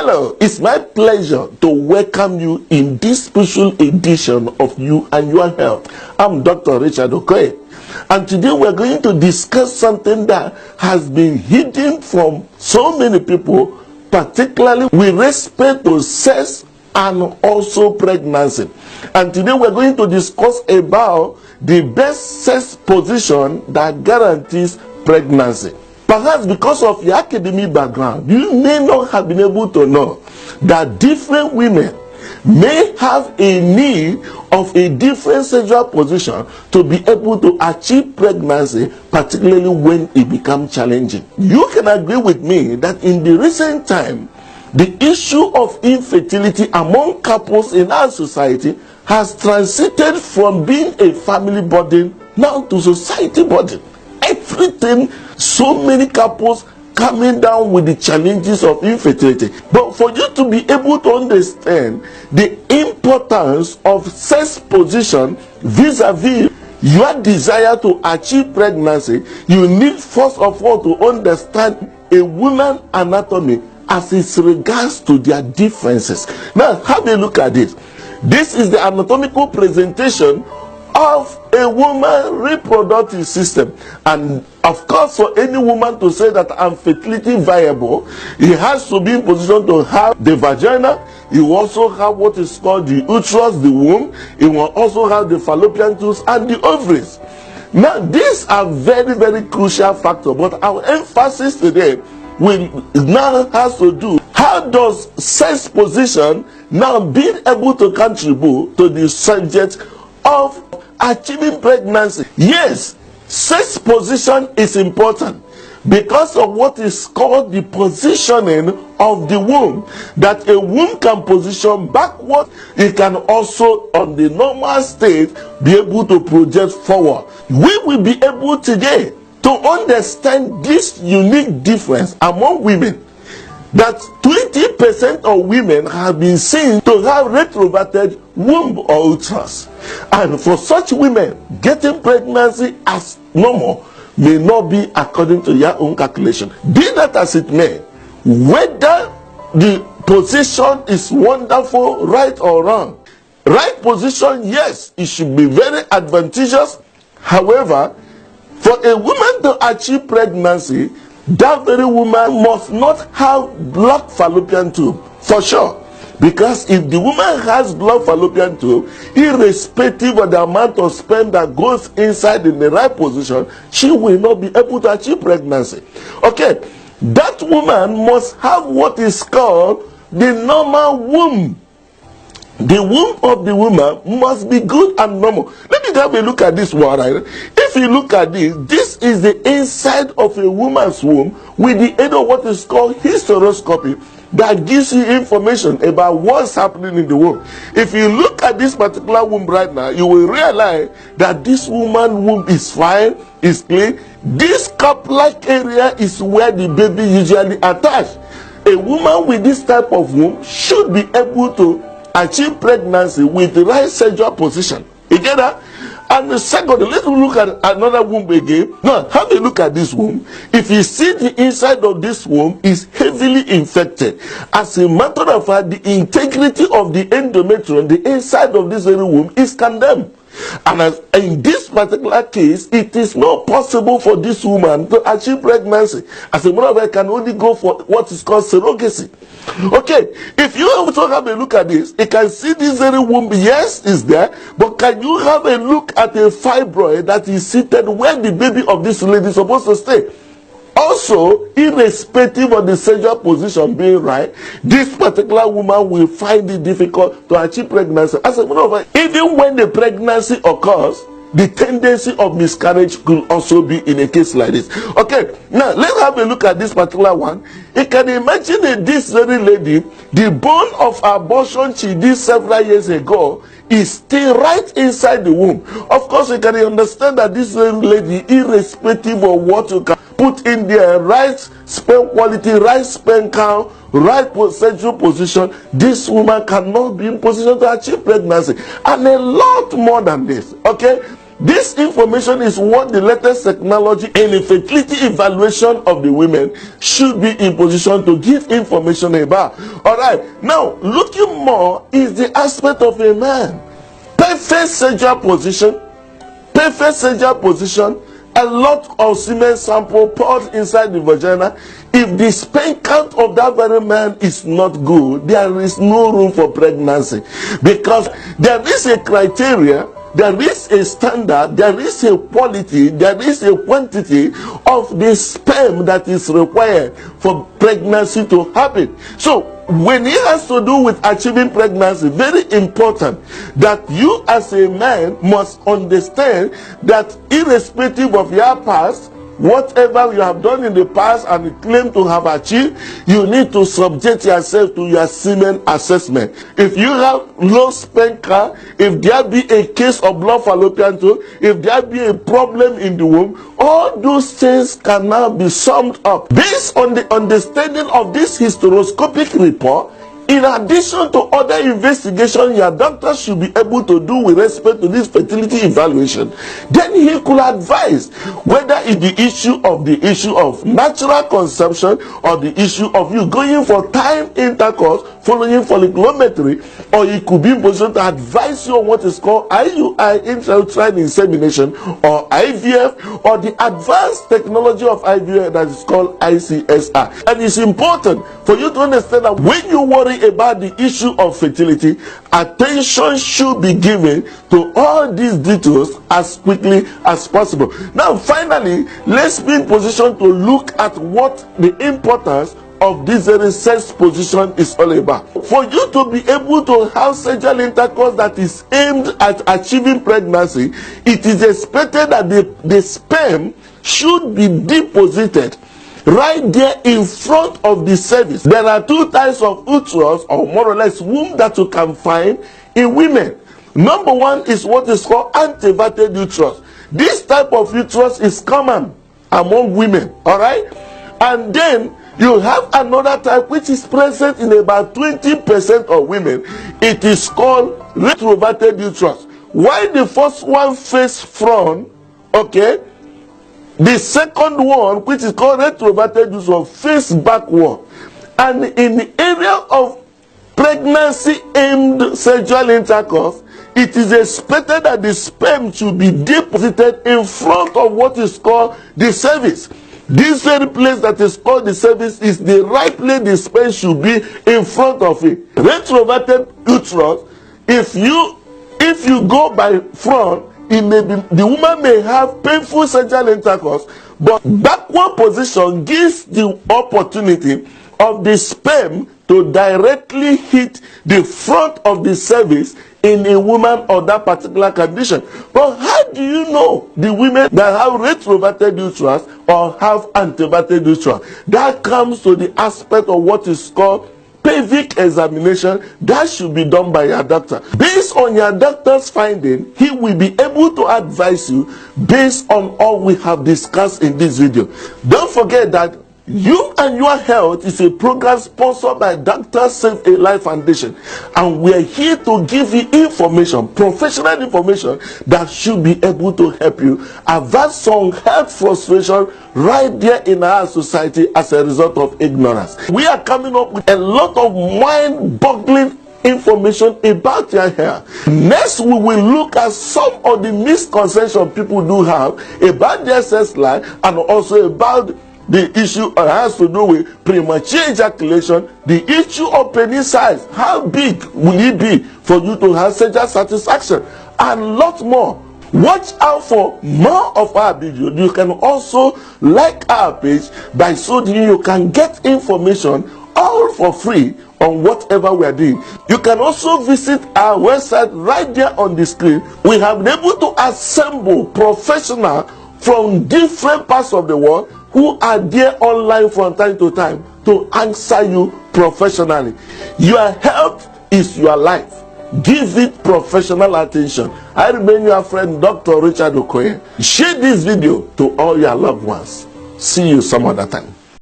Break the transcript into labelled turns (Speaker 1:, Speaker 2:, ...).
Speaker 1: Hello, it's my pleasure to welcome you in this special edition of You and Your Health. I'm Dr. Richard Okoye, and today we're going to discuss something that has been hidden from so many people, particularly with respect to sex and also pregnancy. And today we're going to discuss about the best sex position that guarantees pregnancy. Perhaps because of your academic background, you may not have been able to know that different women may have a need of a different sexual position to be able to achieve pregnancy, particularly when it becomes challenging. You can agree with me that in the recent time, the issue of infertility among couples in our society has transited from being a family burden now to society burden. Everything, so many couples coming down with the challenges of infertility. But for you to be able to understand the importance of sex position vis-a-vis your desire to achieve pregnancy, you need first of all to understand a woman's anatomy as it regards to their differences. Now, have a look at this. This is the anatomical presentation of a woman's reproductive system. And of course, for any woman to say that I'm fertility viable, he has to be in position to have the vagina. He will also have what is called the uterus, the womb. He will also have the fallopian tubes and the ovaries. Now, these are very, very crucial factors. But our emphasis today will now has to do how does sex position now being able to contribute to the subject of achieving pregnancy. Yes, sex position is important because of what is called the positioning of the womb. That a womb can position backward, it can also on the normal state be able to project forward. We will be able today to understand this unique difference among women, that 20% of women have been seen to have retroverted womb or uterus. And for such women, getting pregnancy as normal may not be according to your own calculation. Be that as it may, whether the position is wonderful, right or wrong. Right position, yes, it should be very advantageous. However, for a woman to achieve pregnancy, that very woman must not have blocked fallopian tube, for sure. Because if the woman has blocked fallopian tube, irrespective of the amount of sperm that goes inside in the right position, she will not be able to achieve pregnancy. Okay, that woman must have what is called the normal womb. The womb of the woman must be good and normal. Let me have a look at this one, right? If you look at this, this is the inside of a woman's womb with the aid of what is called hysteroscopy that gives you information about what's happening in the womb. If you look at this particular womb right now, you will realize that this woman's womb is fine, is clean. This cup-like area is where the baby usually attached. A woman with this type of womb should be able to achieve pregnancy with the right sexual position. You get that? And the second, let's look at another womb again. Now, have a look at this womb. If you see the inside of this womb is heavily infected. As a matter of fact, the integrity of the endometrium, the inside of this very womb, is condemned. And as in this particular case, it is not possible for this woman to achieve pregnancy. As a matter of fact, can only go for what is called surrogacy. Okay, if you also have a look at this, you can see this very womb, yes, is there, but can you have a look at a fibroid that is seated where the baby of this lady is supposed to stay? Also, irrespective of the sexual position being right, this particular woman will find it difficult to achieve pregnancy. As a matter of fact, even when the pregnancy occurs, the tendency of miscarriage could also be in a case like this. Okay, now let's have a look at this particular one. You can imagine that this very lady, the bone of abortion she did several years ago is still right inside the womb. Of course, you can understand that this very lady, irrespective of what you can put in there, right sperm quality, right sperm count, right sexual position, this woman cannot be in position to achieve pregnancy. And a lot more than this. Okay, This information is what the latest technology in a fertility evaluation of the women should be in position to give information about. All right, now looking more is the aspect of a man. Perfect sexual position, a lot of semen sample poured inside the vagina. If the sperm count of that very man is not good, there is no room for pregnancy, because there is a criteria, there is a standard, there is a quality, there is a quantity of the sperm that is required for pregnancy to happen. So when it has to do with achieving pregnancy, very important that you as a man must understand that irrespective of your past, whatever you have done in the past and claim to have achieved, you need to subject yourself to your semen assessment. If you have low sperm count, if there be a case of blood fallopian tube, if there be a problem in the womb, all those things can now be summed up. Based on the understanding of this hysteroscopic report, in addition to other investigations your doctor should be able to do with respect to this fertility evaluation, then he could advise whether it's the issue of natural conception or the issue of you going for time intercourse following folliculometry, or he could be in position to advise you on what is called IUI, intrauterine insemination, or IVF, or the advanced technology of IVF that is called ICSI. And it's important for you to understand that when you worry about the issue of fertility, attention should be given to all these details as quickly as possible. Now finally, let's be in position to look at what the importance of this very sex position is all about. For you to be able to have sexual intercourse that is aimed at achieving pregnancy, it is expected that the sperm should be deposited right there in front of the cervix. There are two types of uterus, or more or less womb, that you can find in women. Number one is what is called anteverted uterus. This type of uterus is common among women, all right? And then you have another type which is present in about 20% of women. It is called retroverted uterus. While the first one face front, okay, the second one, which is called retroverted uterus, face backward. And in the area of pregnancy aimed sexual intercourse, it is expected that the sperm should be deposited in front of what is called the cervix. This very place that is called the cervix is the right place the sperm should be in front of it. Retroverted uterus, if you go by front, it may be, the woman may have painful sexual intercourse, but backward position gives the opportunity of the sperm to directly hit the front of the cervix in a woman or that particular condition. But how do you know the women that have retroverted uterus or have anteverted uterus? That comes to the aspect of what is called pelvic examination that should be done by your doctor. Based on your doctor's finding, he will be able to advise you based on all we have discussed in this video. Don't forget that You and Your Health is a program sponsored by Dr. Save a Life Foundation, and we are here to give you information, professional information that should be able to help you avoid some health frustration right there in our society as a result of ignorance. We are coming up with a lot of mind-boggling information about your health. Next, we will look at some of the misconceptions people do have about their sex life, and also about the issue has to do with premature ejaculation, the issue of penis size, how big will it be for you to have sexual satisfaction, and lots more. Watch out for more of our videos. You can also like our page, by so doing you can get information all for free on whatever we are doing. You can also visit our website right there on the screen. We have been able to assemble professionals from different parts of the world who are there online from time to time to answer you professionally. Your health is your life. Give it professional attention. I remain your friend, Dr. Richard Okoye. Share this video to all your loved ones. See you some other time.